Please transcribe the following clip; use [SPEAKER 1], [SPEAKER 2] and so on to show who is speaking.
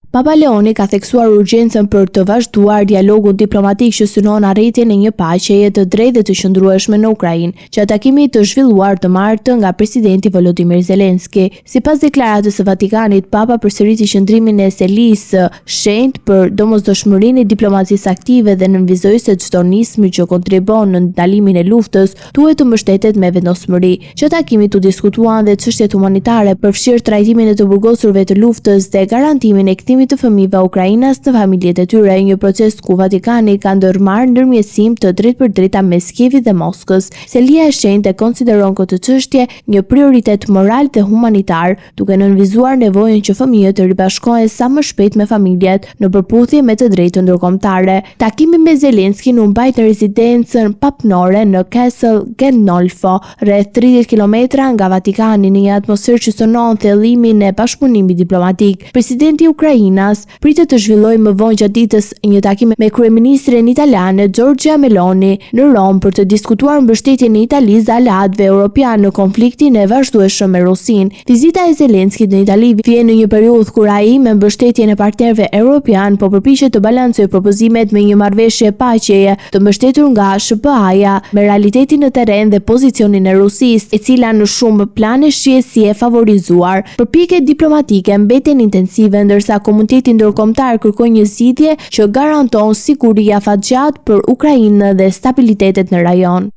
[SPEAKER 1] Papa Leoni ka theksuar urgjencën për të vazhduar dialogun diplomatik që synon arritjen e një paqeje të drejtë dhe të qëndrueshme në Ukrainë, që takimi të zhvilluar të martë nga presidenti Volodymyr Zelensky. Sipas deklaratës së Vatikanit, Papa përsëriti qëndrimin e Selisë shenjtë për domosdoshmërinë e diplomacisë aktive dhe nënvizoi se çdo nismë që kontribon në ndalimin e luftës duhet të mbështetet me vendosmëri. Që takimit u diskutuan dhe çështjet humanitare, përfshirë trajtimin e të burgosurve të luftës dhe garantimin e kthimit të fëmijëve ukrainas në familjet e tyre, një proces ku Vatikani ka ndërmarrë ndërmjetësim të drejtpërdrejta mes Kievit dhe Moskës. Selia e shenjtë konsideron këtë çështje një prioritet moral dhe humanitar, duke nënvizuar nevojën që fëmijët të ribashkohen sa më shpejt me familjet në përputhje me të drejtën ndërkombëtare. Takimi me Zelensky u mbajt në rezidencën papnore në Castle Gandolfo, rreth 30 kilometra nga Vatikani, në një atmosferë që synon thellimin e bashkëpunimit diplomatik. Presidenti pritet të zhvillojë më vonë gjatë ditës një takim me kryeministren italiane Giorgia Meloni në Rom për të diskutuar mbështetjen e Italisë dhe aleatëve europianë në konfliktin e vazhdueshëm me Rusinë. Vizita e Zelenskit në Itali vjen në një periudhë kur ai, me mbështetjen e partnerëve europian, po përpiqet të balancojë propozimet me një marrëveshje paqeje të mbështetur nga SBA-ja me realitetin në terren dhe pozicionin e Rusisë, e cila në shumë plane shihet si e favorizuar. Përpjekjet diplomatike mbeten intensive, ndërsa komuniteti ndërkombëtar kërkon një zgjidhje që garanton siguri afatgjatë për Ukrainë dhe stabilitetet në rajon.